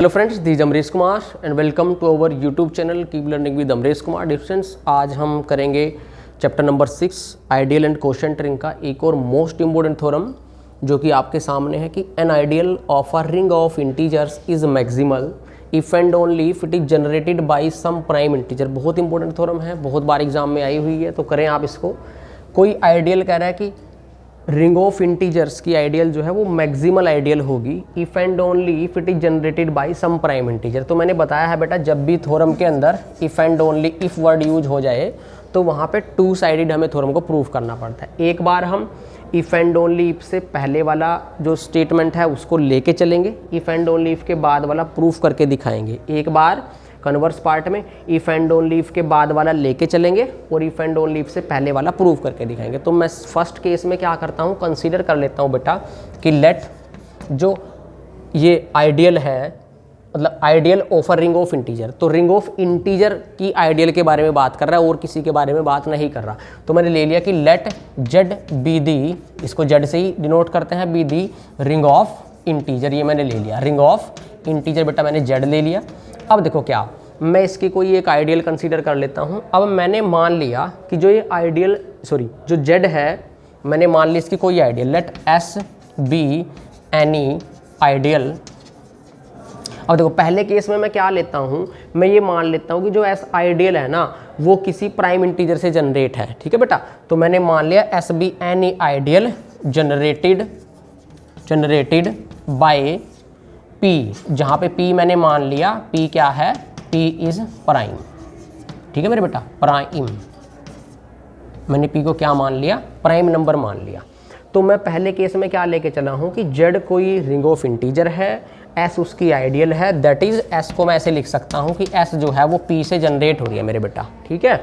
Hello friends, this Amrish Kumar and welcome to our YouTube channel keep learning with Amrish Kumar. Dear friends, आज हम करेंगे chapter number 6 ideal and quotient ring का एक और most important theorem जो कि आपके सामने है कि an ideal of a ring of integers is maximal if and only if it is generated by some prime integer. बहुत इंपॉर्टेंट थ्योरम है, बहुत बार एग्जाम में आई हुई है, तो करें आप इसको। कोई आइडियल कह रहा है कि रिंग ऑफ इंटीजर्स की आइडियल जो है वो मैक्सिमल आइडियल होगी if and only if it is generated by some prime integer. तो मैंने बताया है बेटा, जब भी थ्योरम के अंदर if and only if word use हो जाए तो वहाँ पे टू साइडेड हमें थ्योरम को प्रूव करना पड़ता है। एक बार हम इफ एंड ओनली इफ से पहले वाला जो स्टेटमेंट है उसको लेके चलेंगे, इफ एंड ओनली इफ के बाद वाला प्रूफ करके दिखाएंगे। एक बार कन्वर्स पार्ट में इफ एंड ओनली इफ के बाद वाला लेके चलेंगे और इफ एंड ओनली इफ से पहले वाला प्रूफ करके दिखाएंगे। तो मैं फर्स्ट केस में क्या करता हूँ, कंसीडर कर लेता हूँ बेटा कि लेट जो ये आइडियल है, मतलब ideal of a ring of integer, तो रिंग ऑफ इंटीजर की आइडियल के बारे में बात कर रहा है और किसी के बारे में बात नहीं कर रहा। तो मैंने ले लिया कि लेट जेड बी दी, इसको जेड से ही डिनोट करते हैं, be the ring of integer. ये मैंने ले लिया रिंग ऑफ इंटीजर बेटा, मैंने जेड ले लिया। अब देखो क्या, मैं इसकी कोई एक आइडियल कंसीडर कर लेता हूँ। अब मैंने मान लिया कि जो ये आइडियल जो जेड है, मैंने मान ली इसकी कोई ideal, let S be any ideal. अब देखो पहले केस में मैं क्या लेता हूँ, मैं ये मान लेता हूँ कि जो एस आइडियल है ना वो किसी प्राइम इंटीजर से जनरेट है। ठीक है बेटा, तो मैंने मान लिया S be any ideal generated bye P, जहाँ पे P मैंने मान लिया P क्या है, P इज प्राइम। ठीक है मेरे बेटा, प्राइम। मैंने P को क्या मान लिया, प्राइम नंबर मान लिया। तो मैं पहले केस में क्या लेके चला हूँ कि Z कोई रिंग ऑफ इंटीजर है, S उसकी आइडियल है, दैट इज S को मैं ऐसे लिख सकता हूँ कि S जो है वो P से जनरेट हो रही है मेरे बेटा। ठीक है,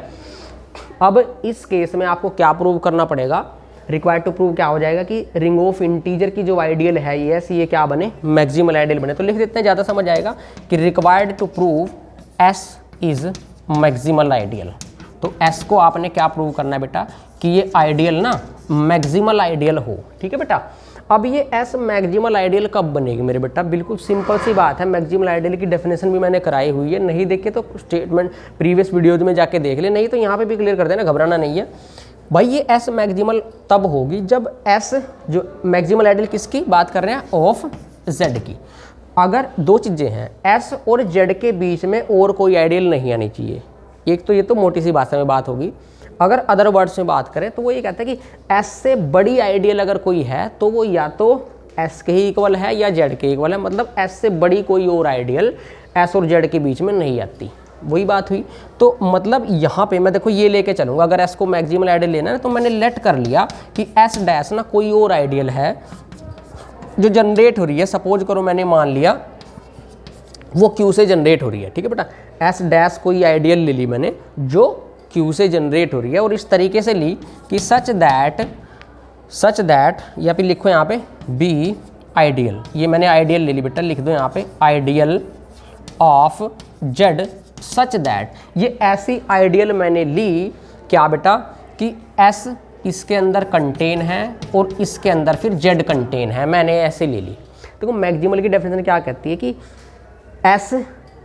अब इस केस में आपको क्या प्रूव करना पड़ेगा, रिक्वायर्ड टू प्रूव क्या हो जाएगा कि रिंग ऑफ इंटीजर की जो आइडियल है ये क्या बने, मैक्सिमल आइडियल बने। तो लिख देते हैं, ज़्यादा समझ आएगा कि required to prove S is maximal ideal. तो S को आपने क्या प्रूव करना है बेटा कि ये आइडियल ना मैक्सिमल आइडियल हो। ठीक है बेटा, अब ये S मैक्सिमल आइडियल कब बनेगी मेरे बेटा, बिल्कुल सिंपल सी बात है। मैक्सिमल आइडियल की डेफिनेशन भी मैंने कराई हुई है, नहीं देखे तो स्टेटमेंट प्रीवियस वीडियोज में जाके देख ले, नहीं तो यहाँ पे भी क्लियर कर देना, घबराना नहीं है भाई। ये S मैक्सिमल तब होगी जब S जो मैक्सिमल आइडियल किसकी बात कर रहे हैं, ऑफ Z की। अगर दो चीज़ें हैं, S और Z के बीच में और कोई आइडियल नहीं आनी चाहिए। एक तो ये तो मोटी सी भाषा में बात होगी। अगर अदर वर्ड्स में बात करें तो वो ये कहता है कि S से बड़ी आइडियल अगर कोई है तो वो या तो S के ही इक्वल है या Z के इक्वल है, मतलब S से बड़ी कोई और आइडियल S और Z के बीच में नहीं आती। वही बात हुई। तो मतलब यहाँ पे मैं देखो ये लेके चलूँगा, अगर S को मैक्सिमल आइडियल लेना है तो मैंने लेट कर लिया कि S डैश ना कोई और आइडियल है जो जनरेट हो रही है। सपोज करो मैंने मान लिया वो Q से जनरेट हो रही है। ठीक है बेटा, S डैश कोई आइडियल ले ली मैंने जो Q से जनरेट हो रही है, और इस तरीके से ली कि सच दैट या फिर लिखो यहाँ पे B आइडियल। ये मैंने आइडियल ले ली बेटा, लिख दो यहाँ पे ideal of Z such that. ये ऐसी आइडियल मैंने ली क्या बेटा कि S इसके अंदर कंटेन है और इसके अंदर फिर Z कंटेन है, मैंने ऐसे ले ली। देखो मैक्सिमल की डेफिनेशन क्या कहती है कि S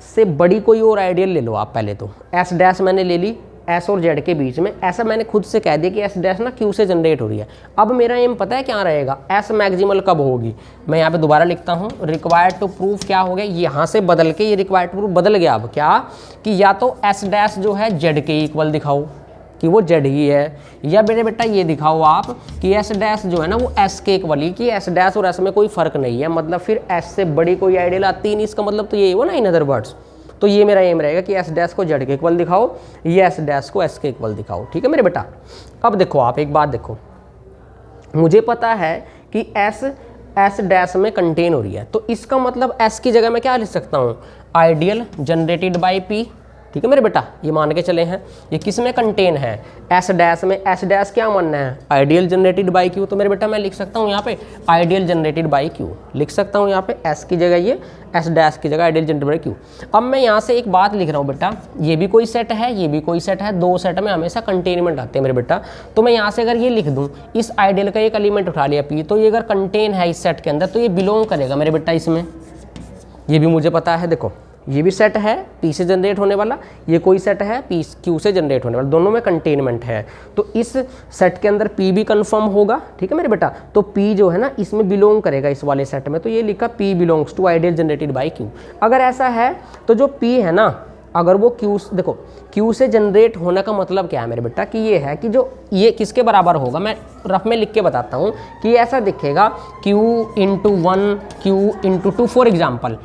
से बड़ी कोई और आइडियल ले लो आप। पहले तो S डैश मैंने ले ली S और Z के बीच में, ऐसा मैंने खुद से कह दिया कि S डैश ना Q से जनरेट हो रही है। अब मेरा एम पता है क्या रहेगा, S मैक्सिमल कब होगी। मैं यहाँ पे दोबारा लिखता हूँ, रिक्वायर्ड टू प्रूफ क्या हो गया, यहाँ से बदल के ये रिक्वायर्ड टू प्रूफ बदल गया। अब क्या कि या तो S डैश जो है Z के इक्वल दिखाओ कि वो Z ही है, या मेरे बेटा ये दिखाओ आप कि S डैश जो है ना वो S के इक्वल ही, कि S डैश और S में कोई फर्क नहीं है, मतलब फिर S से बड़ी कोई आइडियल आती ही नहीं। इसका मतलब तो यही हुआ ना इन अदर वर्ड्स। तो ये मेरा एम रहेगा कि S डैश को Z के इक्वल दिखाओ, ये S डैश को S के इक्वल दिखाओ। ठीक है मेरे बेटा, अब देखो आप एक बात देखो, मुझे पता है कि S डैश में कंटेन हो रही है, तो इसका मतलब S की जगह मैं क्या लिख सकता हूँ, आइडियल जनरेटेड बाय P। ठीक है मेरे बेटा, ये मान के चले हैं ये किस में कंटेन है, S डैश में। S डैश क्या मानना है, आइडियल जनरेटेड बाय Q। तो मेरे बेटा मैं लिख सकता हूँ यहाँ पे आइडियल जनरेटेड बाय Q, लिख सकता हूँ यहाँ पे S की जगह ये, S डैश की जगह आइडियल जनरेटेड बाय Q। अब मैं यहाँ से एक बात लिख रहा हूँ बेटा, ये भी कोई सेट है, ये भी कोई सेट है, दो सेट में हमेशा कंटेनमेंट आते हैं मेरे बेटा। तो मैं यहाँ से अगर ये लिख दूँ, इस आइडियल का एक एलिमेंट उठा लिया P, तो ये अगर कंटेन है इस सेट के अंदर तो ये बिलोंग करेगा मेरे बेटा इसमें। ये भी मुझे पता है, देखो ये भी सेट है P से जनरेट होने वाला, ये कोई सेट है P Q से जनरेट होने वाला, दोनों में कंटेनमेंट है, तो इस सेट के अंदर P भी कंफर्म होगा। ठीक है मेरे बेटा, तो P जो है ना इसमें बिलोंग करेगा इस वाले सेट में, तो ये लिखा P belongs to ideal generated by Q। अगर ऐसा है तो जो P है ना, अगर वो Q, देखो Q से जनरेट होने का मतलब क्या है मेरे बेटा, कि ये है कि जो ये किसके बराबर होगा, मैं रफ में लिख के बताता हूँ कि ऐसा दिखेगा Q into 1 Q into 2 for example,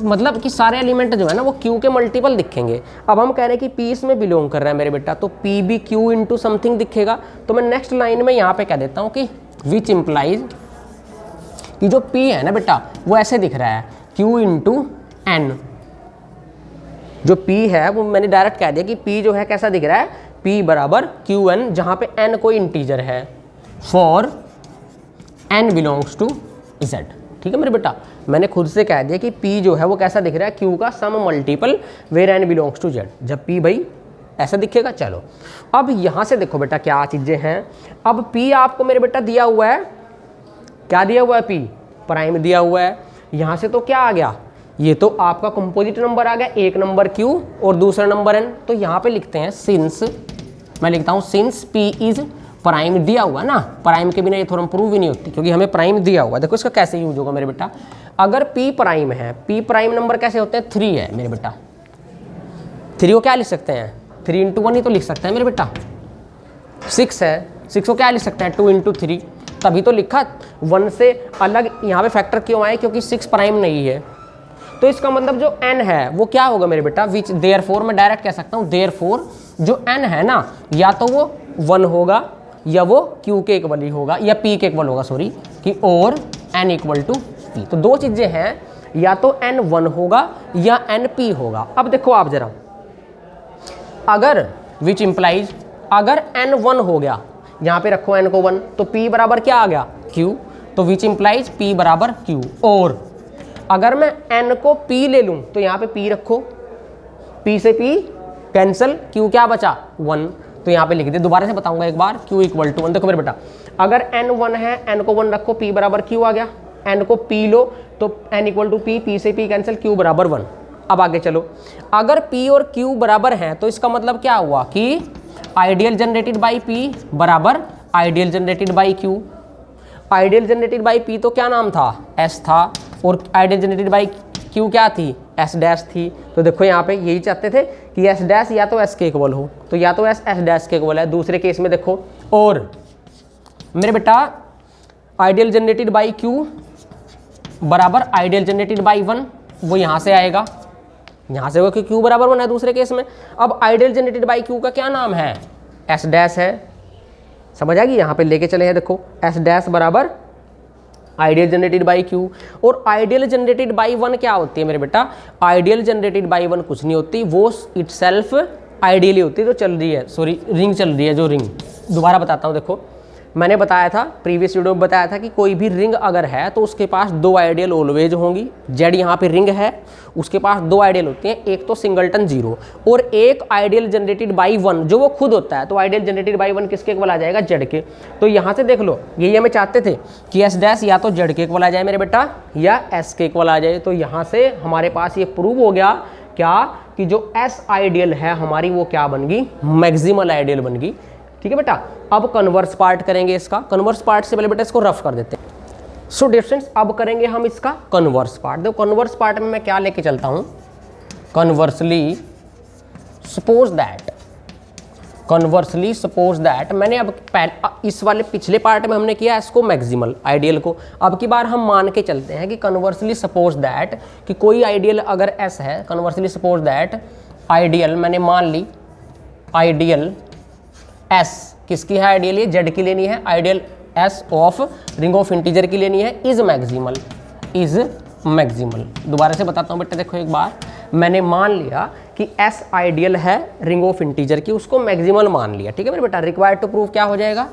मतलब कि सारे एलिमेंट जो है ना वो Q के मल्टीपल दिखेंगे। अब हम कह रहे हैं कि P इसमें बिलोंग कर रहा है मेरे बेटा, तो P भी Q इंटू समथिंग दिखेगा। तो मैं नेक्स्ट लाइन में यहाँ पे कह देता हूँ कि विच इम्प्लाइज कि जो P है ना बेटा वो ऐसे दिख रहा है Q इंटू N। जो P है वो मैंने डायरेक्ट कह दिया कि P जो है कैसा दिख रहा है, P बराबर QN, जहाँ पे N कोई इंटीजर है, for N belongs to Z। ठीक है मेरे बेटा, मैंने खुद से कह दिया कि P जो है वो कैसा दिख रहा है, Q का sum multiple where N belongs to Z, जब P भाई ऐसा दिखेगा। चलो अब यहाँ से देखो बेटा क्या चीज़ें हैं। अब P आपको मेरे बेटा दिया हुआ है, क्या दिया हुआ है, P प्राइम दिया हुआ है। यहाँ से तो क्या आ गया, ये तो आपका कंपोजिट नंबर आ गया, एक नंबर Q और दूसरा नंबर N। तो यहाँ पे लिखते हैं सिंस, मैं लिखता हूँ सिंस P इज प्राइम दिया हुआ ना, प्राइम के बिना ये थोड़ा प्रूव ही नहीं होती क्योंकि हमें प्राइम दिया हुआ। देखो इसका कैसे यूज होगा मेरे बेटा, अगर P प्राइम है, P प्राइम नंबर कैसे होते हैं, 3 है मेरे बेटा, 3 को क्या लिख सकते हैं, 3 इंटू 1 ही तो लिख सकते हैं मेरे बेटा। 6 है, 6 को क्या लिख सकते हैं, 2 इंटू 3, तभी तो लिखा 1 से अलग यहाँ पे फैक्टर क्यों आए, क्योंकि 6 प्राइम नहीं है। तो इसका मतलब जो n है वो क्या होगा मेरे बेटा, विच देयरफॉर, मैं डायरेक्ट कह सकता हूँ देयरफॉर जो n है ना, या तो वो 1 होगा या वो Q के इक्वल ही होगा या P के इक्वल होगा, सॉरी, कि और n इक्वल टू P। तो दो चीज़ें हैं, या तो n 1 होगा या n P होगा। अब देखो आप जरा, अगर विच इम्प्लाइज अगर n 1 हो गया, यहाँ पे रखो n को 1, तो P बराबर क्या आ गया, Q, तो विच इम्प्लाइज P बराबर Q। और अगर मैं n को P ले लूँ तो यहाँ पे P रखो, P से P कैंसिल, Q क्या बचा, 1, तो यहाँ पे लिख दे, दोबारा से बताऊंगा एक बार, Q इक्वल टू 1। देखो मेरे बेटा, अगर n 1 है, n को 1 रखो, P बराबर Q आ गया, n को P लो तो n equal to P, P से P कैंसिल, Q बराबर 1। अब आगे चलो, अगर P और Q बराबर हैं तो इसका मतलब क्या हुआ कि आइडियल जनरेटेड बाई P बराबर ideal generated by Q। Ideal generated by P तो क्या नाम था, S था, और आइडियल जनरेटेड बाई Q क्या थी, S डैश थी। तो देखो यहाँ पे यही चाहते थे कि S डैश या तो S के इक्वल हो, तो या तो S डैश के इक्वल है। दूसरे केस में देखो, और मेरे बेटा आइडियल जनरेटेड बाई Q बराबर आइडियल जनरेटेड बाई 1, वो यहाँ से आएगा, यहाँ से होगा कि Q बराबर 1 है दूसरे केस में। अब आइडियल जनरेटेड बाई Q का क्या नाम है, S डैश है, समझ आ गई, यहाँ पे लेके चले हैं, देखो S डैश बराबर आइडियल जनरेटेड बाई Q। और आइडियल जनरेटेड बाई 1 क्या होती है मेरे बेटा, आइडियल जनरेटेड बाई 1 कुछ नहीं होती, वो इटसेल्फ आइडियली होती है, जो चल रही है, सॉरी रिंग चल रही है, जो रिंग, दोबारा बताता हूँ। देखो मैंने बताया था प्रीवियस वीडियो में, बताया था कि कोई भी रिंग अगर है तो उसके पास 2 आइडियल ऑलवेज होंगी। जेड यहाँ पे रिंग है, उसके पास 2 आइडियल होती हैं, एक तो सिंगलटन 0 और एक आइडियल जनरेटेड बाई 1 जो वो खुद होता है। तो आइडियल जनरेटेड बाई 1 किसके इक्वल आ जाएगा, जेड के। तो यहाँ से देख लो, यही हमें चाहते थे कि एस डैश या तो जेड के इक्वल आ जाए मेरे बेटा, या एस के इक्वल आ जाए। तो यहाँ से हमारे पास ये प्रूव हो गया क्या, कि जो एस आइडियल है हमारी वो क्या बन गई, मैक्सिमल आइडियल बन गई। ठीक है बेटा, अब कन्वर्स पार्ट करेंगे इसका। कन्वर्स पार्ट से पहले बेटा इसको रफ कर देते हैं। सो डिफरेंस, अब करेंगे हम इसका कन्वर्स पार्ट। देखो कन्वर्स पार्ट में मैं क्या लेके चलता हूँ, कन्वर्सली सपोज दैट, मैंने अब इस वाले पिछले पार्ट में हमने किया इसको मैक्सिमल आइडियल को, अब की बार हम मान के चलते हैं कि कन्वर्सली सपोज दैट कि कोई आइडियल अगर एस है, कन्वर्सली सपोज दैट आइडियल, मैंने मान ली आइडियल एस किसकी है, आइडियल ये जेड की लेनी है, ideal S of ring of integer की लेनी है, इज मैक्सिमल। दोबारा से बताता हूँ बेटा, देखो एक बार मैंने मान लिया कि एस आइडियल है रिंग ऑफ इंटीजर की, उसको मैक्सिमल मान लिया। ठीक है मेरे बेटा, रिक्वायर्ड टू प्रूव क्या हो जाएगा,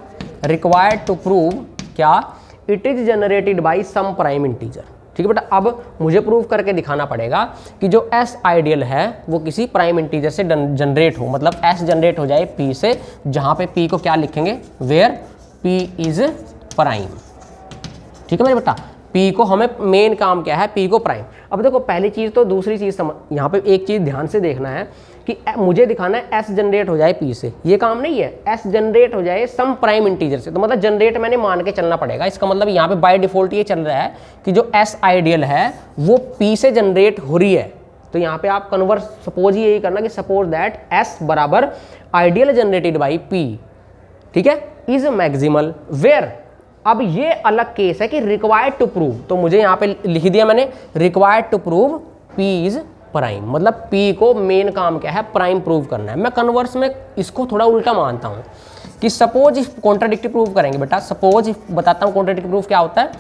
रिक्वायर्ड टू प्रूव क्या, it is generated by some prime integer. ठीक है बेटा, अब मुझे प्रूव करके दिखाना पड़ेगा कि जो एस आइडियल है वो किसी प्राइम इंटीजर से जनरेट हो, मतलब एस जनरेट हो जाए पी से, जहाँ पे पी को क्या लिखेंगे, वेयर पी इज प्राइम। ठीक है मेरे बेटा, P को हमें मेन काम क्या है, P को प्राइम। अब देखो पहली चीज़ तो दूसरी चीज़ समझ, यहाँ पे एक चीज़ ध्यान से देखना है कि मुझे दिखाना है S जनरेट हो जाए P से, ये काम नहीं है। S जनरेट हो जाए सम प्राइम इंटीजर से, तो मतलब जनरेट मैंने मान के चलना पड़ेगा। इसका मतलब यहाँ पे बाय डिफॉल्ट ये चल रहा है कि जो S आइडियल है वो P से जनरेट हो रही है। तो यहाँ पे आप कन्वर्स सपोज यही करना कि सपोज दैट S बराबर आइडियल जनरेटेड बाई P, ठीक है, इज मैक्सिमल वेयर। अब ये अलग केस है कि रिक्वायर्ड टू प्रूव, तो मुझे यहाँ पे लिख दिया मैंने required to prove P is prime, मतलब P को मेन काम क्या है, प्राइम प्रूव करना है। मैं कन्वर्स में इसको थोड़ा उल्टा मानता हूँ कि सपोज इफ कॉन्ट्राडिक्टिव प्रूव करेंगे बेटा, सपोज इफ बताता हूँ कॉन्ट्राडिक्टिव प्रूफ क्या होता है।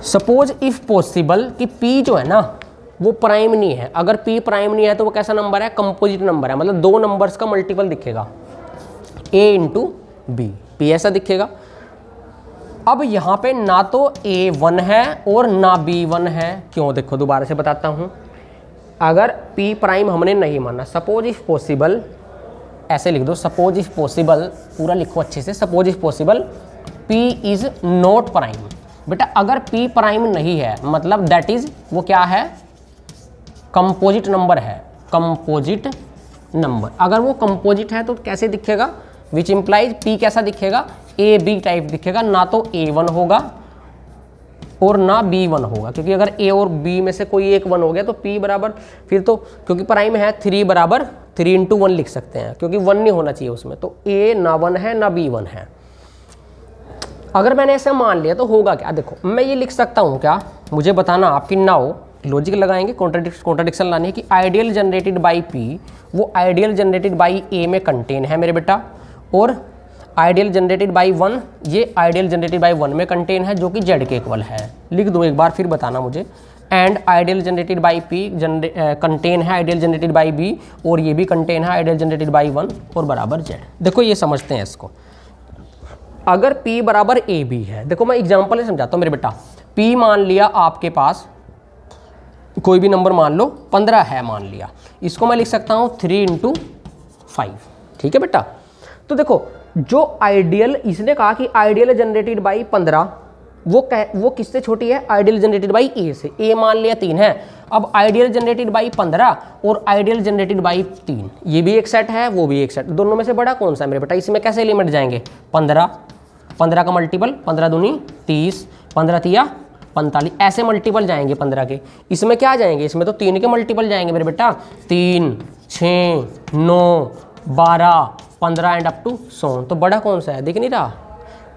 सपोज इफ पॉसिबल कि P जो है ना वो प्राइम नहीं है। अगर P प्राइम नहीं है तो वो कैसा नंबर है, कंपोजिट नंबर है, मतलब दो नंबर्स का मल्टीपल दिखेगा, A इंटू B, P ऐसा दिखेगा। अब यहाँ पे ना तो A1 है और ना B1 है, क्यों, देखो दोबारा से बताता हूँ। अगर P प्राइम हमने नहीं माना, सपोज इफ पॉसिबल, ऐसे लिख दो, सपोज इफ पॉसिबल, पूरा लिखो अच्छे से, suppose if possible P is not prime. बेटा अगर P प्राइम नहीं है मतलब दैट इज वो क्या है, कंपोजिट नंबर है, कंपोजिट नंबर। अगर वो कंपोजिट है तो कैसे दिखेगा, विच इंप्लाइज P कैसा दिखेगा, ए बी टाइप दिखेगा, ना तो A1 होगा और ना B1 होगा, क्योंकि अगर A और B में से कोई एक 1 हो गया तो P बराबर, फिर तो क्योंकि प्राइम है 3 बराबर 3 इंटू 1 लिख सकते हैं, क्योंकि 1 नहीं होना चाहिए उसमें, तो A ना 1 है ना B1 है। अगर मैंने ऐसा मान लिया तो होगा क्या, देखो मैं ये लिख सकता हूँ क्या, मुझे बताना आपकी नाउ लॉजिक लगाएंगे, कॉन्ट्राडिक्शन लानी है कि आइडियल जनरेटेड बाई P वो आइडियल जनरेटेड बाई A में कंटेन है मेरे बेटा, और आइडियल जनरेटेड बाई 1 ये आइडियल जनरेटेड बाई 1 में कंटेन है, जो कि Z के इक्वल है। लिख दो एक बार फिर बताना मुझे, and ideal generated by P contain है आइडियल जनरेटेड बाई B, और ये भी कंटेन है आइडियल जनरेटेड बाई 1 और बराबर Z। देखो ये समझते हैं इसको, अगर P बराबर AB है, देखो मैं एग्जाम्पल से समझाता हूँ मेरे बेटा। P मान लिया आपके पास कोई भी नंबर मान लो 15 है मान लिया, इसको मैं लिख सकता हूँ 3 इंटू 5, ठीक है बेटा। तो देखो जो आइडियल, इसने कहा कि आइडियल जनरेटेड बाई 15 वो किससे छोटी है, आइडियल जनरेटेड बाई A से, A मान लिया 3 है। अब आइडियल जनरेटेड बाई 15 और आइडियल जनरेटेड बाई 3, ये भी एक सेट है वो भी एक सेट, दोनों में से बड़ा कौन सा है मेरे बेटा, इसमें कैसे लिमिट जाएंगे, 15 का मल्टीपल 15 दूनी 30, 15 तिया 45, ऐसे मल्टीपल जाएंगे 15 के। इसमें क्या जाएंगे, इसमें तो 3 के मल्टीपल जाएंगे मेरे बेटा, 3, 6, 9, 12, 15 एंड अप टू 100। तो बड़ा कौन सा है, दिख नहीं रहा,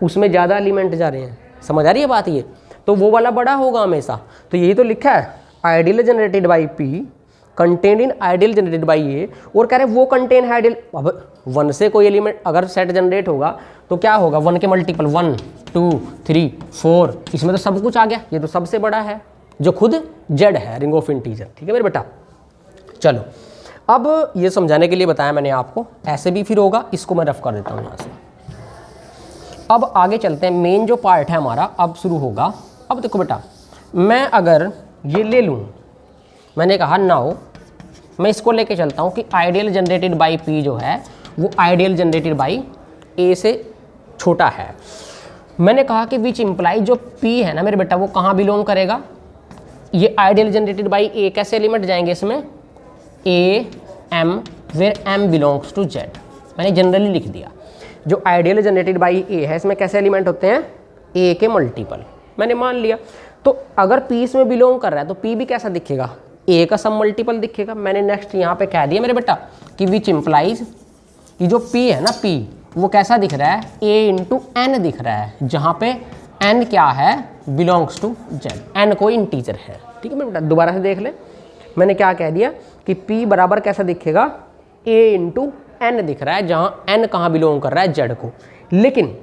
उसमें ज़्यादा एलिमेंट जा रहे हैं, समझ आ रही है बात, ये तो वो वाला बड़ा होगा हमेशा। तो यही तो लिखा है ideal generated by P contain in ideal generated by A, और कह रहे वो कंटेन है आइडियल। अब 1 से कोई एलिमेंट अगर सेट जनरेट होगा तो क्या होगा, 1 के मल्टीपल 1, 2, 3, 4, इसमें तो सब कुछ आ गया, ये तो सबसे बड़ा है जो खुद Z है, रिंग ऑफ इंटीजर, ठीक है मेरे बेटा। चलो अब ये समझाने के लिए बताया मैंने आपको, ऐसे भी फिर होगा, इसको मैं रफ कर देता हूँ यहाँ से। अब आगे चलते हैं, मेन जो पार्ट है हमारा अब शुरू होगा। अब देखो बेटा, मैं अगर ये ले लूँ, मैंने कहा नाउ मैं इसको लेके चलता हूँ कि आइडियल जनरेटेड बाई P जो है वो आइडियल जनरेटेड बाई A से छोटा है। मैंने कहा कि विच इम्प्लाई जो P है ना मेरे बेटा वो कहाँ बिलोंग करेगा, ये आइडियल जनरेटेड बाई A, कैसे एलिमेंट जाएंगे इसमें, A M where M belongs to Z। मैंने जनरली लिख दिया, जो आइडियल जनरेटेड बाई A है इसमें कैसे एलिमेंट होते हैं, A के मल्टीपल, मैंने मान लिया। तो अगर P इसमें बिलोंग कर रहा है तो P भी कैसा दिखेगा, A का सम मल्टीपल दिखेगा। मैंने नेक्स्ट यहाँ पे कह दिया मेरे बेटा कि विच इम्प्लाइज कि जो P है ना P वो कैसा दिख रहा है, A इंटू N दिख रहा है, जहाँ पे N क्या है, बिलोंग्स टू Z, N कोई इंटीजर है, ठीक है मेरे बेटा। दोबारा से देख ले, मैंने क्या कह दिया कि P बराबर कैसा दिखेगा, A इंटू N दिख रहा है, जहाँ N कहाँ बिलोंग कर रहा है, Z को। लेकिन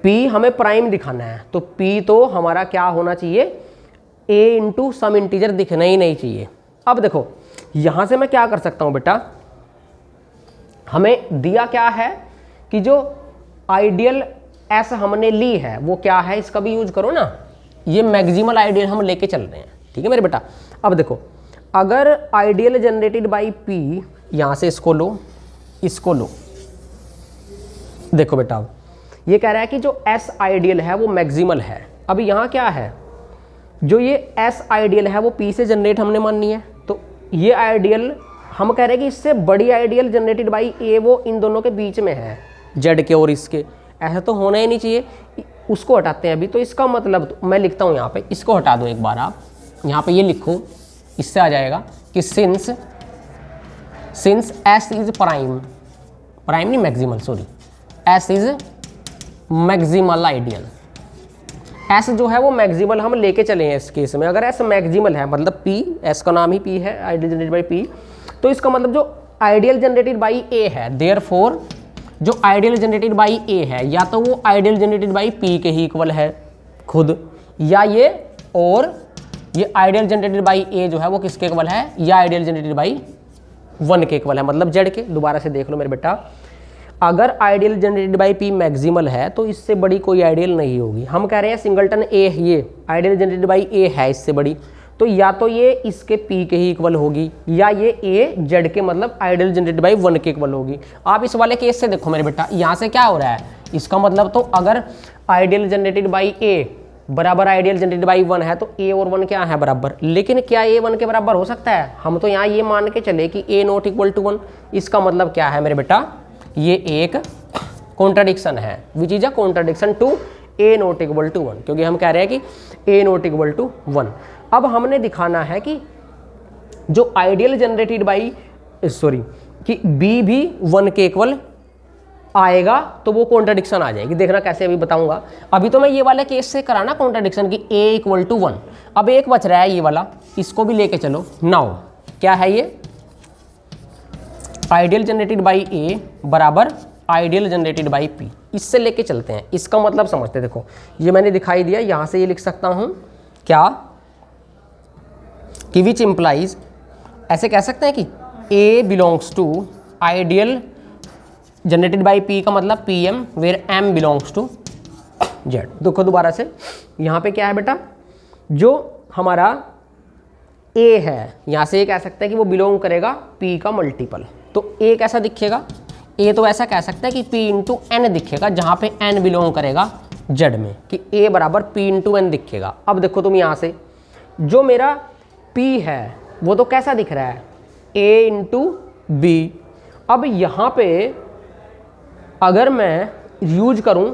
P हमें प्राइम दिखाना है, तो P तो हमारा क्या होना चाहिए, A इंटू सम इंटीजर दिखना ही नहीं चाहिए। अब देखो यहाँ से मैं क्या कर सकता हूँ बेटा, हमें दिया क्या है कि जो आइडियल S हमने ली है वो क्या है, इसका भी यूज करो ना, ये मैक्सिमल आइडियल हम लेके चल रहे हैं, ठीक है मेरे बेटा। अब देखो अगर आइडियल जनरेटेड बाई P, यहाँ से इसको लो इसको लो, देखो बेटा ये कह रहा है कि जो S आइडियल है वो मैक्सिमल है। अब यहाँ क्या है, जो ये एस आइडियल है वो पी से जनरेट हमने माननी है, तो ये आइडियल हम कह रहे हैं कि इससे बड़ी आइडियल जनरेटेड बाई ए वो इन दोनों के बीच में है, जेड के और इसके, ऐसा तो होना ही नहीं चाहिए। उसको हटाते हैं अभी, तो इसका मतलब तो मैं लिखता हूँ यहाँ पे, इसको हटा दो एक बार आप, यहाँ पे ये लिखो, इससे आ जाएगा कि since S is prime, prime नहीं maximal, sorry, S is maximal ideal. S जो है वो मैक्सिमल हम लेके चले हैं इस केस में, अगर एस मैक्सिमल है मतलब पी, एस का नाम ही पी है, आइडियल जनरेटेड बाई पी, तो इसका मतलब जो आइडियल जनरेटेड बाई ए है, देयरफॉर जो आइडियल जनरेटेड बाई ए है या तो वो आइडियल जनरेटेड बाई पी के ही इक्वल है खुद, या ये और ये आइडियल जनरेटेड बाई ए जो है वो किसके इक्वल है, या आइडियल जनरेटेड बाई 1 के इक्वल है, मतलब जेड के। दोबारा से देख लो मेरे बेटा, अगर ideal generated by P maximal है तो इससे बड़ी कोई आइडियल नहीं होगी। हम कह रहे हैं सिंगलटन ए, ये आइडियल जनरेटेड बाई ए है इससे बड़ी, तो या तो ये इसके पी के ही इक्वल होगी, या ये ए जेड के मतलब आइडियल जनरेटेड बाई 1 के इक्वल होगी। आप इस वाले केस से देखो मेरे बेटा, यहाँ से क्या हो रहा है, इसका मतलब तो अगर आइडियल जनरेटेड बाई ए बराबर आइडियल जनरेटेड बाई 1 है तो ए और 1 क्या है बराबर, लेकिन क्या ए 1 के बराबर हो सकता है? हम तो यहाँ ये मान के चले कि ए नॉट इक्वल टू 1। इसका मतलब क्या है मेरे बेटा, ये एक कॉन्ट्राडिक्शन है, which is a contradiction to a not equal to 1, क्योंकि हम कह रहे हैं कि ए नॉट इक्वल टू 1। अब हमने दिखाना है कि जो आइडियल जनरेटेड बाई कि बी भी 1 के इक्वल आएगा तो वो कॉन्ट्राडिक्शन आ जाएगी। देखना कैसे, अभी बताऊंगा। अभी तो मैं ये वाले केस से कराना कॉन्ट्राडिक्शन की ए इक्वल टू 1। अब एक बच रहा है ये वाला, इसको भी लेके चलो। नाउ क्या है ये, आइडियल जनरेटेड बाई ए बराबर आइडियल जनरेटेड बाई पी, इससे लेके चलते हैं। इसका मतलब समझते हैं, देखो ये मैंने दिखाई दिया, यहां से ये लिख सकता हूं क्या कि विच इंप्लाइज, ऐसे कह सकते हैं कि A belongs to ideal generated by P का मतलब P M, where M belongs to Z. देखो दोबारा से, यहाँ पे क्या है बेटा, जो हमारा ए है यहाँ से ये कह सकते हैं कि वो बिलोंग करेगा पी का मल्टीपल, तो ए कैसा दिखेगा, ए तो ऐसा कह सकता है कि पी इंटू एन दिखेगा, जहाँ पे एन बिलोंग करेगा जेड में, कि ए बराबर पी इंटू एन दिखेगा। अब देखो तुम यहाँ से, जो मेरा पी है वो तो कैसा दिख रहा है, ए इंटू बी। अब यहाँ पे अगर मैं यूज करूं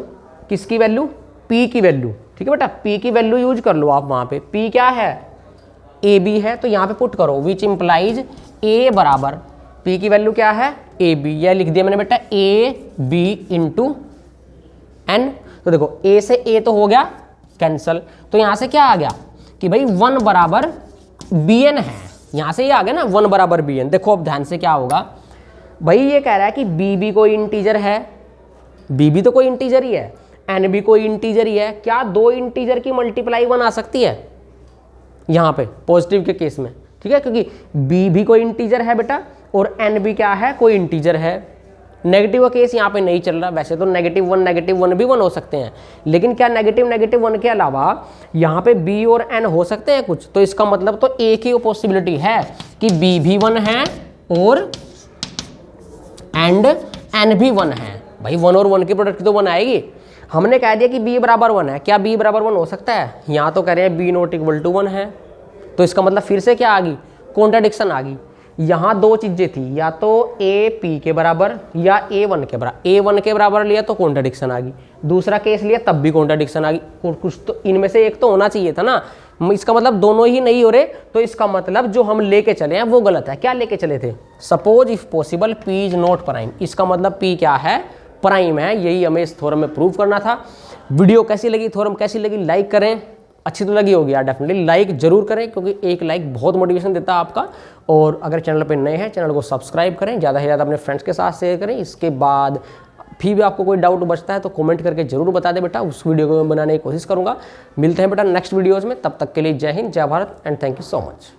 किसकी वैल्यू, P की वैल्यू, ठीक है बेटा, P की वैल्यू यूज कर लो आप। वहां पे P क्या है, ए बी है, तो यहाँ पे पुट करो विच इंप्लाइज ए बराबर P की वैल्यू क्या है, ए बी। यह लिख दिया मैंने बेटा, ए बी इंटू एन। तो देखो ए से ए तो हो गया कैंसल, तो यहाँ से क्या आ गया कि भाई 1 बराबर बी एन है, यहाँ से ये आ गया ना 1 बराबर बी एन। देखो अब ध्यान से क्या होगा भाई, ये कह रहा है कि बी भी कोई इंटीजर है, बी भी तो कोई इंटीजर ही है, एन भी कोई इंटीजर ही है। क्या 2 इंटीजर की मल्टीप्लाई 1 आ सकती है यहाँ पे पॉजिटिव के केस में, ठीक है, क्योंकि बी भी कोई इंटीजर है बेटा और एन भी क्या है, कोई इंटीजर है। नेगेटिव का केस यहाँ पे नहीं चल रहा, वैसे तो -1 भी 1 हो सकते हैं, लेकिन क्या -1 के अलावा यहाँ पे बी और एन हो सकते हैं कुछ, तो इसका मतलब तो एक ही पॉसिबिलिटी है कि बी भी 1 है और एंड एन भी 1 है। भाई 1 और 1 की प्रोडक्ट तो 1 आएगी। हमने कह दिया कि b बराबर 1 है, क्या b बराबर 1 हो सकता है? यहाँ तो कह रहे हैं b नॉट इक्वल टू 1 है, तो इसका मतलब फिर से क्या आ गई, कॉन्ट्राडिक्शन आ गई। यहाँ 2 चीज़ें थी, या तो a p के बराबर या a 1 के बराबर। a 1 के बराबर लिया तो कॉन्ट्राडिक्शन आ गई, दूसरा केस लिया तब भी कॉन्ट्राडिक्शन आ गई। कुछ तो इनमें से एक तो होना चाहिए था ना, इसका मतलब दोनों ही नहीं हो रहे, तो इसका मतलब जो हम लेके चले हैं वो गलत है। क्या लेके चले थे, suppose if possible p is not prime, इसका मतलब p क्या है, प्राइम है। यही हमें इस थ्योरम में प्रूव करना था। वीडियो कैसी लगी, थ्योरम कैसी लगी, लाइक करें, अच्छी तो लगी होगी यार, डेफिनेटली लाइक जरूर करें, क्योंकि एक लाइक बहुत मोटिवेशन देता है आपका। और अगर चैनल पे नए हैं, चैनल को सब्सक्राइब करें, ज़्यादा से ज़्यादा अपने फ्रेंड्स के साथ शेयर करें। इसके बाद फिर भी आपको कोई डाउट बचता है तो कमेंट करके जरूर बता दे बेटा, उस वीडियो को मैं बनाने की कोशिश करूँगा। मिलते हैं बेटा नेक्स्ट वीडियोज़ में, तब तक के लिए जय हिंद, जय Bharat and thank you so much.